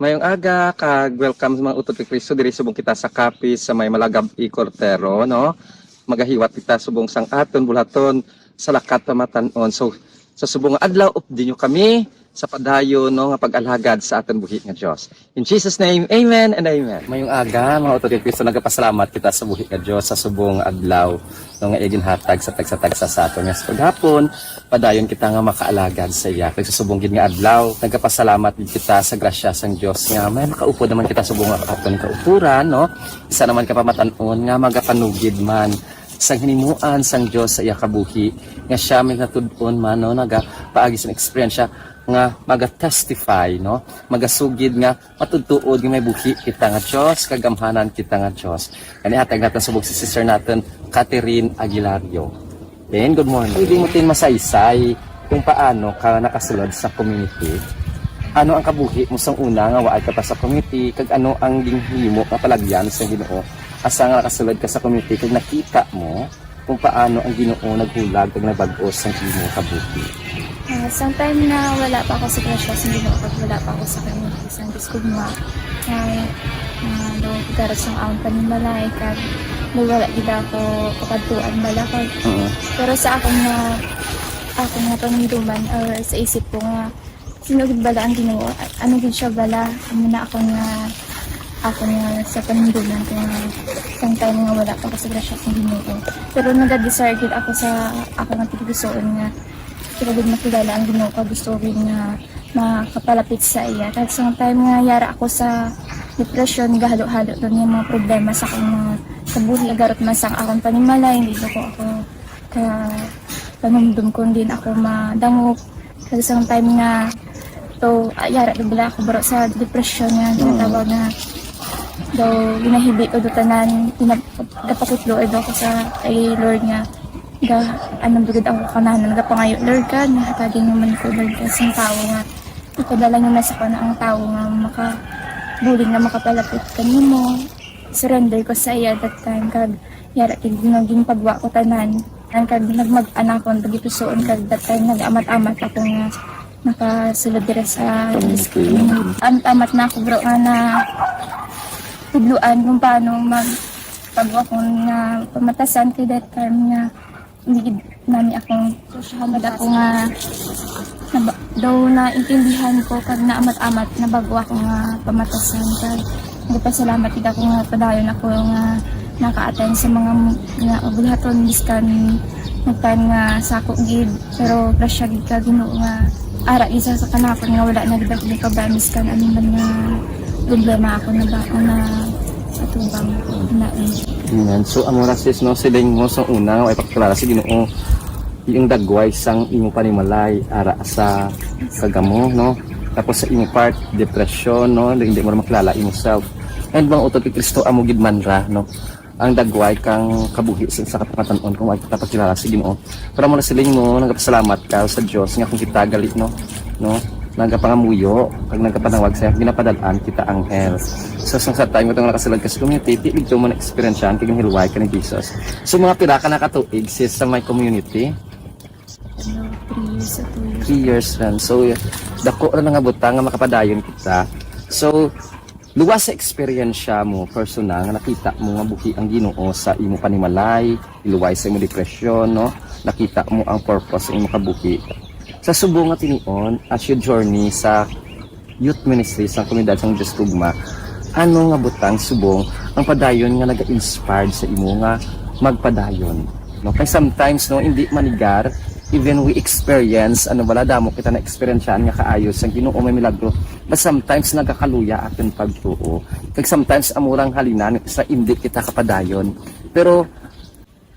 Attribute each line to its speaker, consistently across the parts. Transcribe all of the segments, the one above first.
Speaker 1: Mayong aga, kag welcome sa mga utot ni Kristo diri subong kita sa kapis sa may Malagab i Cordero, no? Magahiwat kita subong sang aton bulaton sa lakat pamatan-on. So sa subong nga adlaw updi nyo kami sa padayon no nga pag-alhagad sa aton buhi nga Dios. In Jesus name, amen and amen. Mayong aga, mga utot ni Kristo, nagapasalamat kita sa buhi nga Dios sa subong adlaw no nga iginhatag sa tagsa sa aton nga paghapon. Padayon kita nga makaalagad sa iya. Kaya sa subong gid nga adlaw, nagapasalamat din kita sa grasya sang Dios nga may makaupo naman kita subong nga aton kauturan, no? Isa naman ka pamatan-on nga magapanugid man sang hinimuan sang Dios sa iya kabuhi nga siya may natud-on man no naga paagi sa experience nga maga-testify, no? Magasugid nga matudtuod nga may buhi kita nga Dios, kagamhanan kita nga Dios. Kani hatag natin subok si sister natin Catherine Aguilario. Then, good morning. Pwede mo tin masaysay kung paano ka nakasulod sa community. Ano ang kabuhi mo sang una nga waay ka pa sa community, kag ano ang ginhimo nga palagyan sa Ginoo. Asa nga nakasulod ka sa community kag nakita mo kung paano ang Ginoo naghulag kag nagbag-o sa imo kabuhi.
Speaker 2: Sometime na wala pa ako sa grasya sa Ginoo pag wala pa ako sa community sa diskugma. Garat sang aon panimalay kag wala gid ako kapatuan balakag. Pero sa akong nga panunduman or sa isip ko nga sino gid bala ang Ginoo, ano gid siya bala, ano na ako nga sa panunduman ko nga sometime nga wala pa ako sa grasya sa Ginoo. Pero nag-desire gid ako sa ako nga tigigusoon nga kaya din makilala ang Ginoo ko, gusto rin na makapalapit sa iya. Kahit sa time nga yara ako sa depression, gahalo-halo doon yung mga problema sa akong mga kabuhi, agarot masang akong panimalay, hindi ko ako panumdum ko din ako madangop. Kasi sa time nga to yara din bila ako baro sa depression nga, tinatawag na daw ginahibi ko doon tanan, napakutlo ako sa kay Lord nga. Anong bugod ako kanahan, nagapangayo Lord ka, nakaging naman ko Lord ka sa tao nga. Ipadala nyo na sa ko na ang tao nga makabuling na makapalapit kanimo. Surrender ko sa iya that time, kag yara naging pagwa ko tanan. Kag nagmag-anak ko, pag-ipusoon kag that time nag-amat-amat ako nga nakasulod dira sa amat na ako bro nga na tudluan kung paano pagwa ko na pamatasan kay that time nga hindi nami akong hamad ako nga daw na intindihan ko kag naamat-amat na bago ako nga pamatasan kag nagpasalamat gid ako nga padayon ako nga naka-attend sa mga nga obligatory biskan nagtan nga sako gid pero grasya gid ka Ginoo nga ara isa sa kanapon nga wala na gid ako kabamis kan ano man nga problema ako na ba na atubang na
Speaker 1: Amen. So amora sis no siling mo sa una ay pakilala si Ginoo yung dagway sang imo panimalay ara sa kagamo no tapos sa imo part depression no hindi mo makilala yourself and mga utot ni Kristo amo gid man ra no ang dagway kang kabuhi sa kapatan-on kung ay pakilala si Ginoo pero mo na siling mo nagapasalamat ka sa Dios nga kung kita gali no nagapangamuyo kag nagapanawag sa ginapadalan kita anghel so sa time mo itong nakasulod ka sa community dito mo na-experience yan kag hilway ka ni Jesus so mga pila ka nakatuig sis sa my community 3 years ran so dako ra nga butang nga makapadayon kita so luwas sa experience mo personal nga nakita mo nga buhi ang Ginoo sa imo panimalay luwas sa imo depression no nakita mo ang purpose sa imo kabuhi sa subong nga tinion as you journey sa youth ministry sa komunidad sang Diyos Tugma, ano nga butang subong ang padayon nga naga-inspired sa imo nga magpadayon no kay sometimes no hindi manigar even we experience ano wala damo kita na experiencean nga kaayos ang Ginoo may milagro but sometimes nagakaluya aton pagtuo kag sometimes amurang halinan sa hindi kita kapadayon pero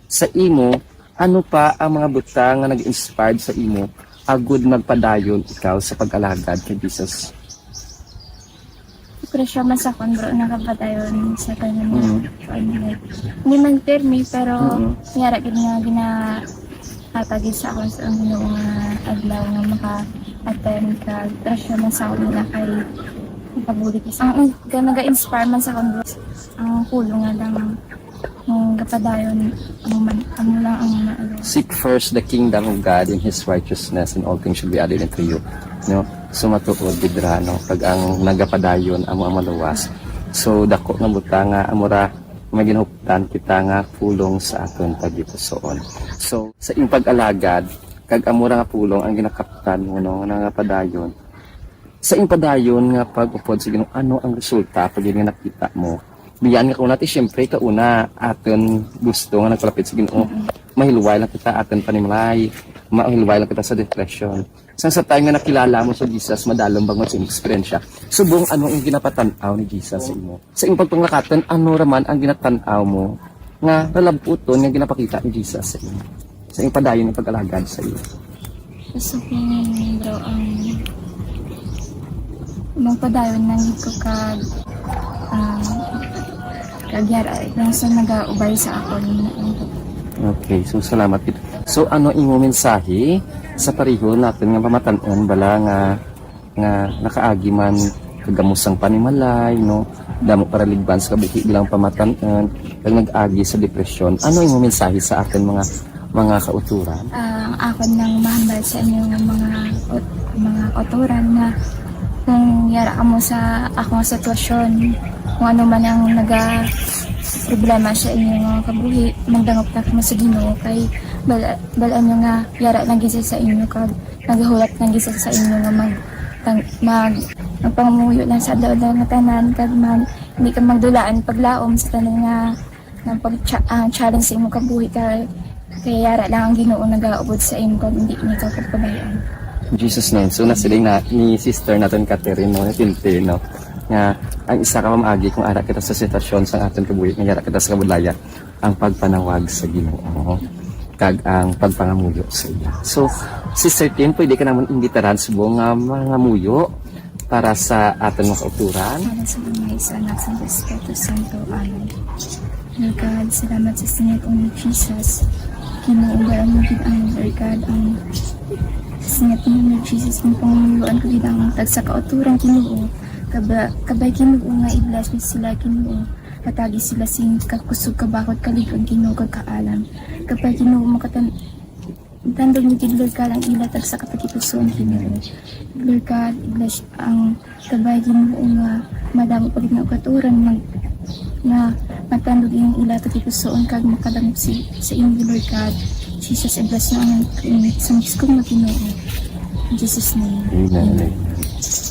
Speaker 1: sa imo ano pa ang mga butang nga nag-inspired sa imo agud magpadayon ikaw sa pag-alagad kay Jesus.
Speaker 2: Presyo man sa kondro nakapadayon sa kanya hindi man termi pero yara gid nga ginatagid sa akon sa Ginoo nga adlaw nga maka-attend ka presyo man sa akon na kay pabulit ang naga-inspire man sa kondro ang pulong nga lang ng kapadayon amo lang ang
Speaker 1: Seek first the kingdom of God and His righteousness, and all things should be added unto you. No? sumatuod bidra no pag ang nagapadayon amo ang maluwas. So dako nga buta nga amura may ginhuptan kita nga pulong sa aton pagdipusoon. So sa iyong pag-alagad kag amura nga pulong ang ginakaptan mo no nga padayon. Sa iyong padayon nga pag-upod sa Ginoo ano ang resulta pag nga nakita mo. Biyan nga kuna ti syempre kauna aton gusto nga nagkalapit sa Ginoo. Mahilway lang kita aton panimlay, mahilway lang kita sa depression. Sa time nga nakilala mo sa Jesus, madalong bangon sa experience. Subong ano ang ginapatan-aw ni Jesus sa imo. Sa iyong pagpanglakatan, ano raman ang ginatan-aw mo nga nalabuton nga ginapakita ni Jesus sa imo. Sa iyong padayon ng pag-alagad sa iyo.
Speaker 2: Gusto ko bro ang magpadayon ng ko kagyara lang sa nag-aubay sa ako
Speaker 1: Okay, so salamat kita. So ano imo mensahe sa pareho natin nga pamatan-on bala nga nakaagi man kagamusang panimalay no damo para ligban sa kabuhi bilang pamatan-on kag nag-agi sa depresyon. Ano imo mensahe sa atin mga kauturan?
Speaker 2: Ang akon nang mahambal sa inyo ng mga kauturan na kung yara ka mo sa akong sitwasyon, kung ano man ang problema sa inyo nga kabuhi, magdangop na mo sa Ginoo kay balaan nyo nga yara lang gisa sa inyo kag nagahulat lang gisa sa inyo nga magpangamuyo lang sa daw nga tanan kag hindi ka magdulaan paglaom sa tanan nga ng challenge sa imong kabuhi kay yara lang ang Ginoo nagaubod sa imo kag hindi niya ka pagpabayaan.
Speaker 1: In Jesus name. So nasiling na ni sister natin Catherine no, Filipino nga ang isa ka mamagi kung ara kita sa sitwasyon sa aton kabuhi nga yara kita sa kabudlaya ang pagpanawag sa Ginoo kag ang pagpangamuyo sa iya. So Sister Tin, pwede ka naman imbitaran subong nga mga muyo para sa aton mga kauturan.
Speaker 2: Para sa mga isa anak sa Espiritu Santo. Amen. Lord God, salamat sa sinit ni Jesus. Kinuubaran mo gid ang Lord God ang sinit ni Jesus kung panguluan ko gid ang tagsa kauturan Ginoo. Kabay Ginoo nga i-bless mo sila Ginoo. Patagi sila sin kakusog kabakot kaligod Ginoo kag kaalam. Kabay Ginoo tandog ni Lord God ang ilatag sa kapatipusoon Ginoo. Lord God, i-bless ang kabay Ginoo nga madamo pag nga katuran na matandog yung ilatag ipusoon kag makadamop sa inyo Lord God. Jesus, i-bless na ang sa miskong Ginoo. In Jesus' name.
Speaker 1: Amen.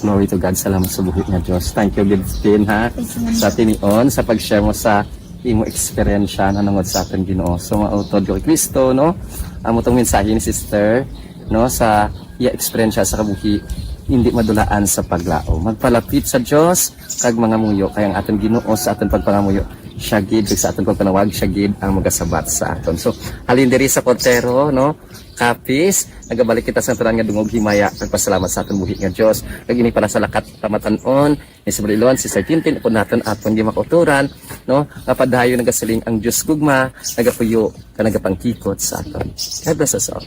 Speaker 1: Glory to God. Salamat sa buhi nga Diyos. Thank you, Gidtin, ha? Sa tinion, sa pag-share mo sa imo experience na nangod sa atin Ginoo. So, mautod ko kay Kristo, no? Amo tong mensahe ni sister, no? Sa iya experience sa kabuhi, hindi madulaan sa paglao. Magpalapit sa Diyos, kag mga muyo, kayang aton Ginoo sa aton pagpangamuyo. Siya gid sa aton pagpanawag, siya gid ang magasabat sa aton. So, halin diri sa Cordero, no? Kapis, nagabalik kita sa tanan nga dungog himaya nagpasalamat sa aton buhi nga Dios kag ini para sa lakat pamatan-on ni Sibilon si Sir Tintin upod naton aton di makauturan no napadayon nagasaling ang Dios gugma nagapuyo ka nagapangkikot sa aton. God bless us all.